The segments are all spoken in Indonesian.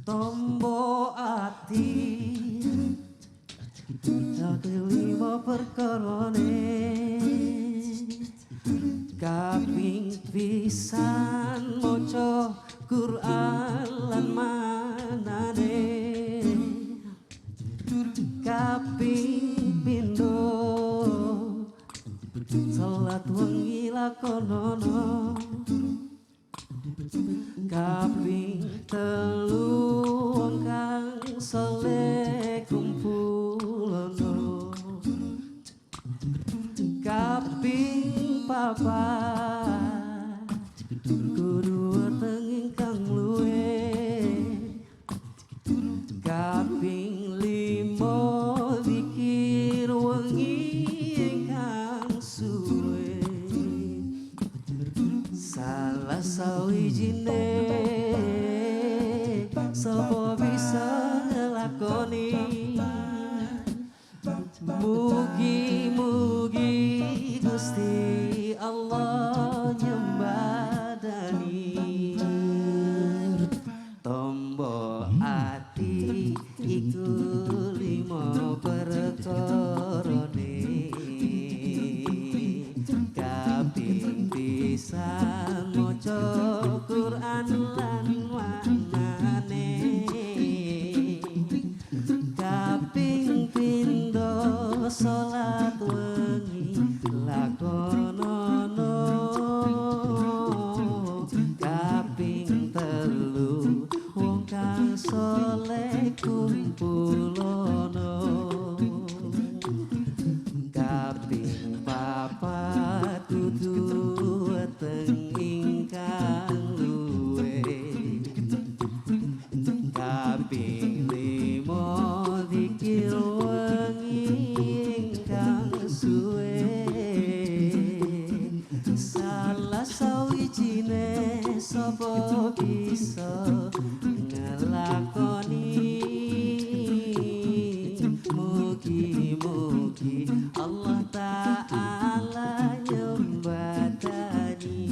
Tombo ati kelima perkorone kaping pisan maca Quran lan manane kaping pindho salat wengi lakonono kaping telu wong kang saleh kumpulono kaping papat kudu tenging kang luwe kaping limo zikir wengi ingkang suwe salah sawijine sapa bisa ngelakoni mugi-mugi Gusti Allah nyembadani tombo ati iku limo perkorone kaping pisan maca Quran lan manane kaping pindho salat wengi lakonono kaping telu wong kang saleh kumpulono kaping papat kudu weteng ingkang luwe kaping limo zikir wengi ingkang suwe salah sawijine sapa bisa ngelakoni mugi-mugi Allah Ta'ala nyembadani.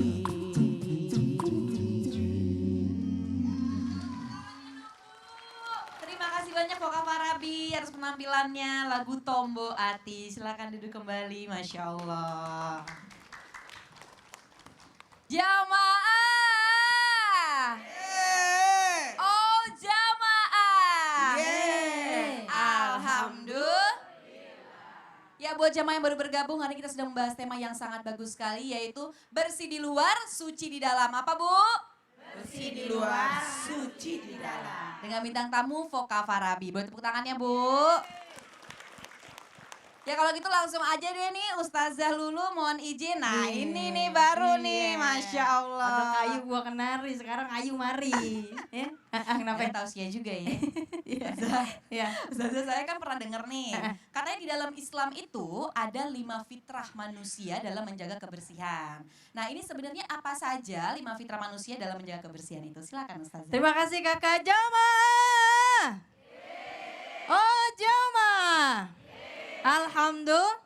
Terima kasih banyak Voka Farabi atas penampilannya lagu Tombo Ati. Silakan duduk kembali, Masya Allah. Jamaah. Oh jamaah. Alhamdulillah. Ya buat jamaah yang baru bergabung, hari kita sedang membahas tema yang sangat bagus sekali, yaitu bersih di luar, suci di dalam. Apa Bu? Bersih di luar, suci di dalam. Dengan bintang tamu Voka Farabi. Boleh tepuk tangannya Bu. Ya kalau gitu langsung aja deh nih Ustazah Lulu mohon izin. Nah ini nih baru nih Masya Allah. Ada kayu gua kenari, sekarang ayu mari. Ya? Kenapa tausiah juga ya? Ya. Ustazah saya kan pernah denger nih. Katanya di dalam Islam itu ada 5 fitrah manusia dalam menjaga kebersihan. Nah ini sebenarnya apa saja 5 fitrah manusia dalam menjaga kebersihan itu? Silakan Ustazah. Terima kasih Kakak Jamaah. Oh Jamaah. Alhamdulillah.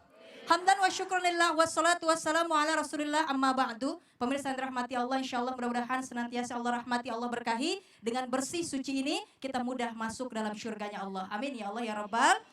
Hamdan wa syukurillah wassalatu wassalamu ala rasulillah amma ba'du. Pemirsa yang dirahmati Allah, insyaallah mudah-mudahan senantiasa Allah rahmati, Allah berkahi. Dengan bersih suci ini kita mudah masuk dalam syurganya Allah. Amin ya Allah ya Rabbal.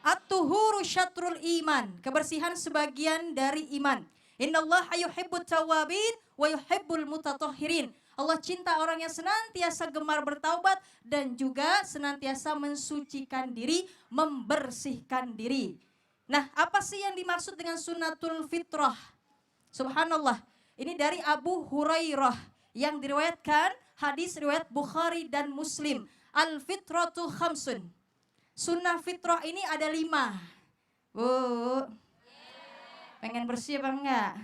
At-tuhuru syatrul iman. Kebersihan sebagian dari iman. Innallaha yuhibbut tawwabin wa yuhibbul mutatahhirin. Allah cinta orang yang senantiasa gemar bertaubat dan juga senantiasa mensucikan diri, membersihkan diri. Nah, apa sih yang dimaksud dengan sunnatul fitrah? Subhanallah. Ini dari Abu Hurairah yang diriwayatkan hadis riwayat Bukhari dan Muslim. Al-fitratu khamsun. Sunnah fitrah ini ada 5. Bu, pengen bersih apa enggak?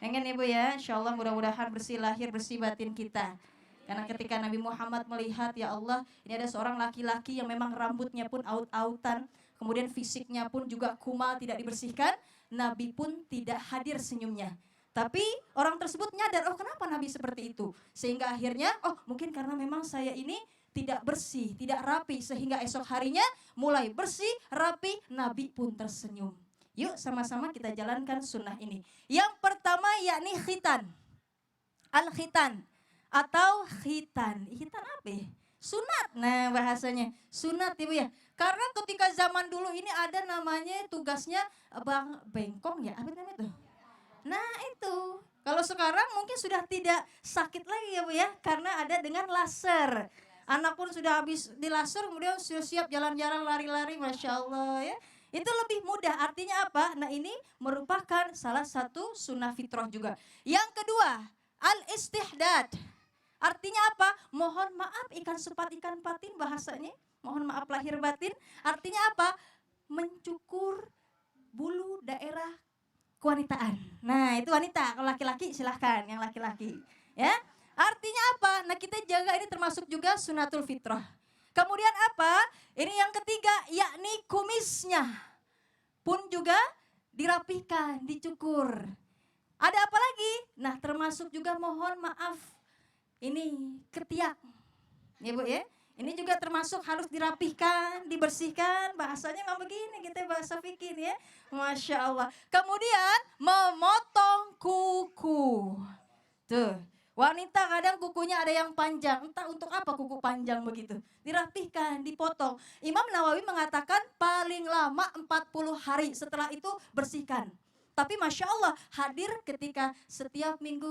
Pengen Ibu ya, insya Allah mudah-mudahan bersih lahir, bersih batin kita. Karena ketika Nabi Muhammad melihat, ya Allah, ini ada seorang laki-laki yang memang rambutnya pun aut-autan, kemudian fisiknya pun juga kumal, tidak dibersihkan, Nabi pun tidak hadir senyumnya. Tapi orang tersebut nyadar, oh kenapa Nabi seperti itu? Sehingga akhirnya, oh mungkin karena memang saya ini tidak bersih, tidak rapi, sehingga esok harinya mulai bersih, rapi, Nabi pun tersenyum. Yuk sama-sama kita jalankan sunnah ini. Yang pertama yakni khitan. Al-khitan atau khitan. Khitan apa ya? sunat. Nah bahasanya sunat ibu ya. Karena ketika zaman dulu ini ada namanya tugasnya bang bengkong ya, apa namanya tuh? Nah itu. Kalau sekarang mungkin sudah tidak sakit lagi ya bu ya, karena ada dengan laser. Anak pun sudah habis di laser, kemudian siap jalan-jalan lari-lari, masya Allah ya. Itu lebih mudah, artinya apa? Nah ini merupakan salah satu sunnah fitrah juga. Yang kedua, al-istihdad. Artinya apa? Mohon maaf ikan sepat ikan patin bahasanya. Mohon maaf lahir batin. Artinya apa? Mencukur bulu daerah kewanitaan. Nah itu wanita, kalau laki-laki silahkan yang laki-laki. Ya, artinya apa? Nah kita jaga ini termasuk juga sunatul fitrah. Kemudian apa? Ini yang ketiga, yakni kumisnya pun juga dirapihkan, dicukur. Ada apa lagi? Nah termasuk juga mohon maaf, ini ketiak. Ya bu ya, ini juga termasuk harus dirapihkan, dibersihkan. Bahasanya memang begini, kita bahasa fikih ya. Masya Allah. Kemudian memotong kuku. Tuh. Wanita kadang kukunya ada yang panjang, entah untuk apa kuku panjang begitu. Dirapihkan, dipotong. Imam Nawawi mengatakan paling lama 40 hari, setelah itu bersihkan. Tapi Masya Allah hadir ketika setiap minggu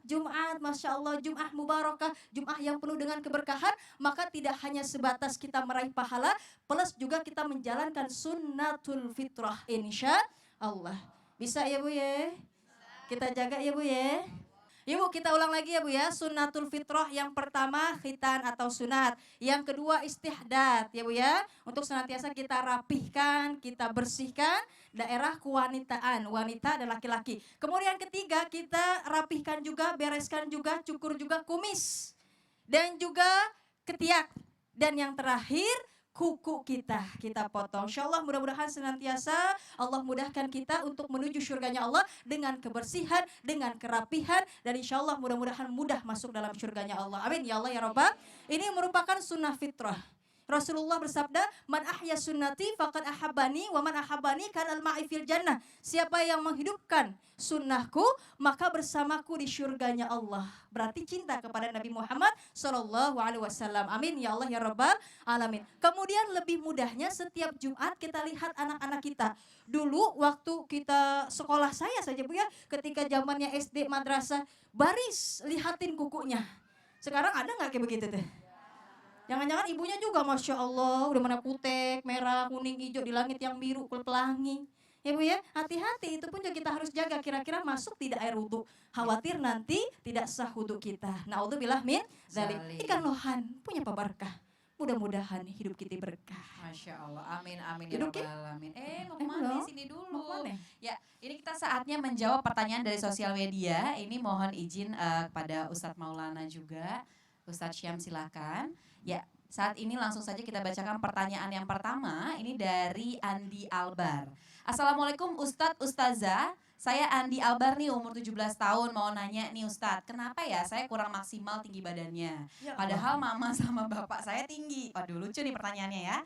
Jumat, Masya Allah Jum'ah Mubarakah, Jum'ah yang penuh dengan keberkahan. Maka tidak hanya sebatas kita meraih pahala, plus juga kita menjalankan sunnatul fitrah insya Allah. Bisa ya Bu ya? Kita jaga ya Bu ya? Yuk kita ulang lagi ya Bu ya, sunnatul fitrah yang pertama khitan atau sunat. Yang kedua istihdad ya Bu ya, untuk senantiasa kita rapihkan, kita bersihkan daerah kewanitaan, wanita dan laki-laki. Kemudian ketiga kita rapihkan juga, bereskan juga, cukur juga kumis. Dan juga ketiak. Dan yang terakhir kuku kita potong. Insya Allah mudah-mudahan senantiasa Allah mudahkan kita untuk menuju surganya Allah dengan kebersihan, dengan kerapihan, dan insya Allah mudah-mudahan mudah masuk dalam surganya Allah. Amin ya Allah ya Rabbal. Ini merupakan sunnah fitrah. Rasulullah bersabda, man ahya sunnati faqad ahabbani wa man ahabbani kanal ma'i fil jannah. Siapa yang menghidupkan sunnahku, maka bersamaku di surganya Allah. Berarti cinta kepada Nabi Muhammad SAW. Amin ya Allah ya Rabbal alamin. Kemudian lebih mudahnya setiap Jumat kita lihat anak-anak kita. Dulu waktu kita sekolah saya saja Bu ya, ketika zamannya SD madrasah, baris lihatin kukunya. Sekarang ada nggak kayak begitu tuh? Jangan-jangan ibunya juga Masya Allah udah mana kutek, merah, kuning, hijau di langit yang biru, pelangi. Ya Bu ya, hati-hati itu pun juga kita harus jaga kira-kira masuk tidak air wudhu. Khawatir nanti tidak sah wudhu kita. Na'udzubillah min dzalik. Ikan lohan punya peberkah. Mudah-mudahan hidup kita berkah. Masya Allah, amin amin ya Duduk, Rabbal alamin. Mau kemana? Sini dulu. Mau kemana? Ya, ini kita saatnya menjawab pertanyaan dari sosial media. Ini mohon izin kepada Ustadz Maulana juga. Ustadz Syam silakan. Ya, saat ini langsung saja kita bacakan pertanyaan yang pertama. Ini dari Andi Albar. Assalamualaikum Ustadz Ustazah. Saya Andi Albar nih, umur 17 tahun. Mau nanya nih Ustadz, kenapa ya saya kurang maksimal tinggi badannya? Padahal mama sama bapak saya tinggi. Waduh lucu nih pertanyaannya ya.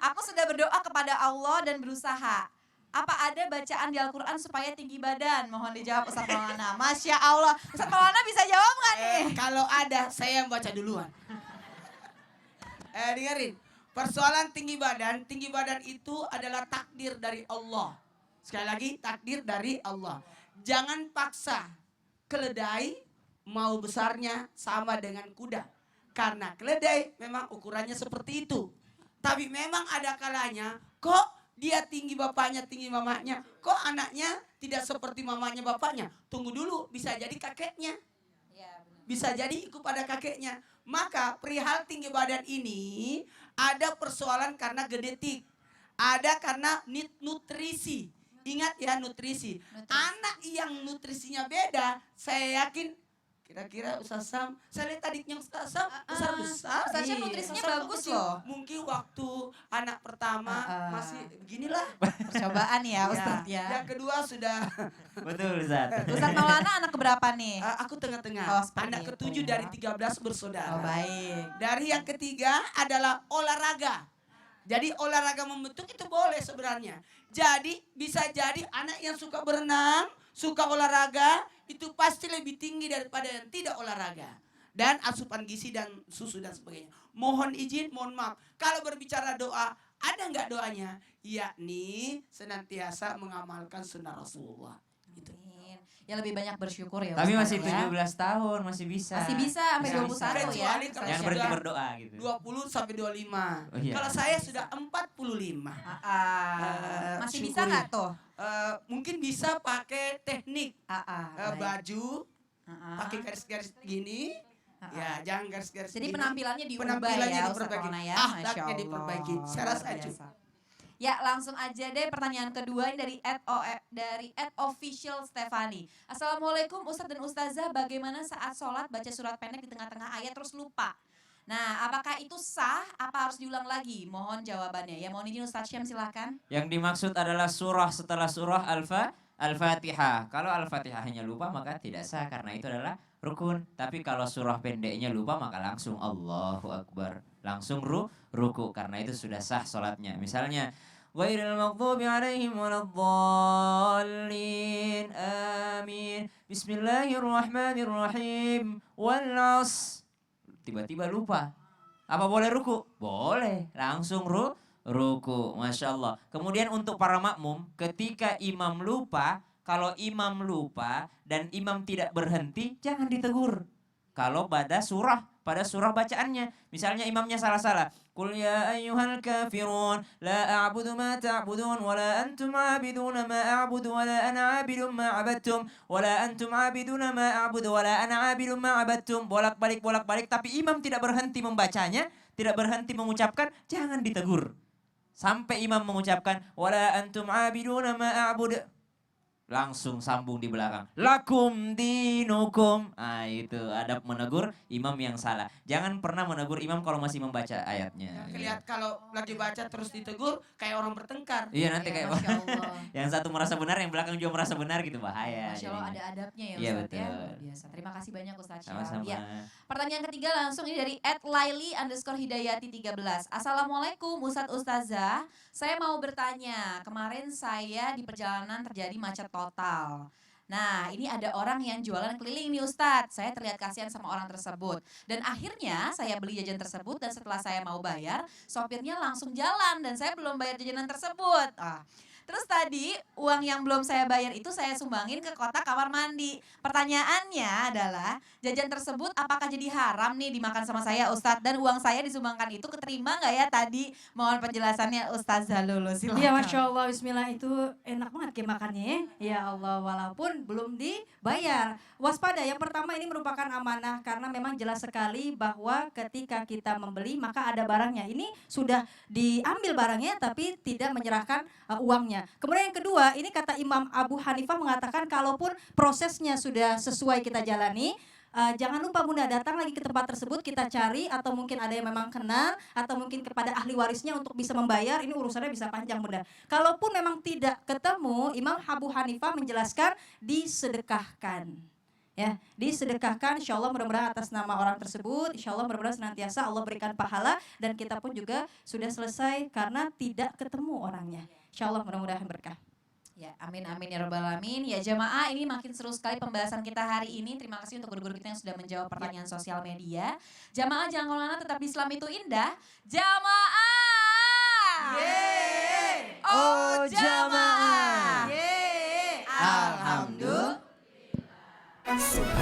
Aku sudah berdoa kepada Allah dan berusaha. Apa ada bacaan di Al-Quran supaya tinggi badan? Mohon dijawab Ustadz Maulana. Masya Allah. Ustadz Maulana bisa jawab nggak nih? Kalau ada, saya yang baca duluan. Dengerin, persoalan tinggi badan itu adalah takdir dari Allah. Sekali lagi, takdir dari Allah. Jangan paksa keledai mau besarnya sama dengan kuda. Karena keledai memang ukurannya seperti itu. Tapi memang ada kalanya, kok dia tinggi bapaknya, tinggi mamanya. Kok anaknya tidak seperti mamanya bapaknya? Tunggu dulu, bisa jadi kakeknya. Bisa jadi ikut pada kakeknya. Maka perihal tinggi badan ini ada persoalan karena genetik. Ada karena nutrisi. Ingat ya nutrisi. Anak yang nutrisinya beda, saya yakin kira-kira Ustaz Sam, saya lihat tadi yang Ustaz Sam besar-besar. Ustaz Syam nutrisinya bagus loh. Mungkin waktu anak pertama masih beginilah. Percobaan ya Ustadz ya. Yang kedua sudah. Betul Ustaz. Ustadz Maulana anak keberapa nih? Aku tengah-tengah. Oh, seperti Anak itu ketujuh ya. dari 13 bersaudara. Oh baik. Dari yang ketiga adalah olahraga. Jadi olahraga membentuk itu boleh sebenarnya. Jadi bisa jadi anak yang suka berenang, suka olahraga, itu pasti lebih tinggi daripada yang tidak olahraga. dan asupan gizi dan susu dan sebagainya. Mohon izin, mohon maaf. Kalau berbicara doa, ada nggak doanya? Yakni senantiasa mengamalkan sunnah Rasulullah. Gitu. Amin. Ya lebih banyak bersyukur ya Tapi Ustaz masih ya. 17 tahun, masih bisa. Masih bisa sampai Bisa, 21 ya. Kecuali kalau Jangan sudah berhenti berdoa gitu. 20 sampai 25. Oh, iya. Kalau saya sudah 45. Masih syukuri. bisa nggak tuh? Mungkin bisa pakai teknik Baik. baju, Ah. pakai garis-garis gini. Ya, jangan garis-garis Jadi gini. penampilannya diubah Penampilannya ya Ustaz diperbaiki. Maulana ya. Akhlaknya Masya Allah. diperbaiki. Saya rasa Luar itu. biasa. Ya langsung aja deh pertanyaan kedua ini dari @official Stefani. Assalamualaikum Ustadz dan Ustazah, bagaimana saat sholat baca surat pendek di tengah-tengah ayat terus lupa? Nah, apakah itu sah? Apa harus diulang lagi? Mohon jawabannya. Ya, mohon izin Ustadz Syam silakan. Yang dimaksud adalah surah setelah surah Al-Fatihah. Kalau Al-Fatihahnya lupa maka tidak sah karena itu adalah rukun. Tapi kalau surah pendeknya lupa maka langsung Allahu Akbar. Langsung ruku karena itu sudah sah sholatnya. Misalnya ghairil maghdubi alaihim waladdallin. Amin. Bismillahirrahmanirrahim. Wal 'asr. Tiba-tiba lupa. Apa boleh ruku? Boleh. Langsung ruku. Masya Allah. Kemudian untuk para makmum, ketika imam lupa, kalau imam lupa dan imam tidak berhenti, jangan ditegur. Kalau pada surah bacaannya. Misalnya imamnya salah-salah. Qul ya ayyuhal kafirun, la a'budu ma ta'budun, wa la antum 'abiduna ma a'budu, wa la ana 'abidun ma 'abadtum, wa la antum 'abiduna ma a'budu, wa la ana 'abidun ma 'abadtum. Bolak-balik, tapi imam tidak berhenti membacanya, tidak berhenti mengucapkan, jangan ditegur. Sampai imam mengucapkan, wa la antum 'abiduna ma a'budu. Langsung sambung di belakang. Lakum dinukum. Itu adab menegur imam yang salah. Jangan pernah menegur imam kalau masih membaca ayatnya. Lihat kalau lagi baca terus ditegur kayak orang bertengkar. Iya nanti kayak Masya Allah. yang satu merasa benar, yang belakang juga merasa benar gitu, bahaya. Masya Allah ada jadinya. adabnya ya Iya, Ustadz ya. betul. Luar biasa. Terima kasih banyak Ustadz Syam. Sama-sama. Ya. Pertanyaan ketiga langsung ini dari @laili_hidayati13. Assalamualaikum Ustadz Ustazah. Saya mau bertanya, kemarin saya di perjalanan terjadi macet total. Nah ini ada orang yang jualan keliling nih Ustadz. Saya terlihat kasihan sama orang tersebut. Dan akhirnya saya beli jajan tersebut dan setelah saya mau bayar, sopirnya langsung jalan dan saya belum bayar jajanan tersebut. Terus tadi uang yang belum saya bayar itu saya sumbangin ke kotak kamar mandi. Pertanyaannya adalah jajan tersebut apakah jadi haram nih dimakan sama saya Ustadz? Dan uang saya disumbangkan itu keterima nggak ya tadi? Mohon penjelasannya Ustazah Lulu silakan. Iya Masya Allah, bismillah itu enak banget kayak makannya ya. Ya Allah, walaupun belum dibayar. Waspada, yang pertama ini merupakan amanah karena memang jelas sekali bahwa ketika kita membeli maka ada barangnya. Ini sudah diambil barangnya tapi tidak menyerahkan uangnya. Kemudian yang kedua, ini kata Imam Abu Hanifah mengatakan kalaupun prosesnya sudah sesuai kita jalani, jangan lupa Bunda datang lagi ke tempat tersebut, kita cari atau mungkin ada yang memang kenal atau mungkin kepada ahli warisnya untuk bisa membayar. Ini urusannya bisa panjang Bunda. Kalaupun memang tidak ketemu, Imam Abu Hanifah menjelaskan disedekahkan. Ya, disedekahkan, insya Allah mudah-mudahan atas nama orang tersebut, insya Allah mudah-mudahan senantiasa Allah berikan pahala dan kita pun juga sudah selesai karena tidak ketemu orangnya. Insya Allah mudah-mudahan berkah. Ya, amin amin ya rabbal alamin. Ya jamaah, ini makin seru sekali pembahasan kita hari ini. Terima kasih untuk guru-guru kita yang sudah menjawab pertanyaan sosial media. Jamaah jangan kemana-mana, tetap di Islam itu indah. Jamaah. Yeay. Oh jamaah. Yeay. Alhamdulillah. Alhamdulillah.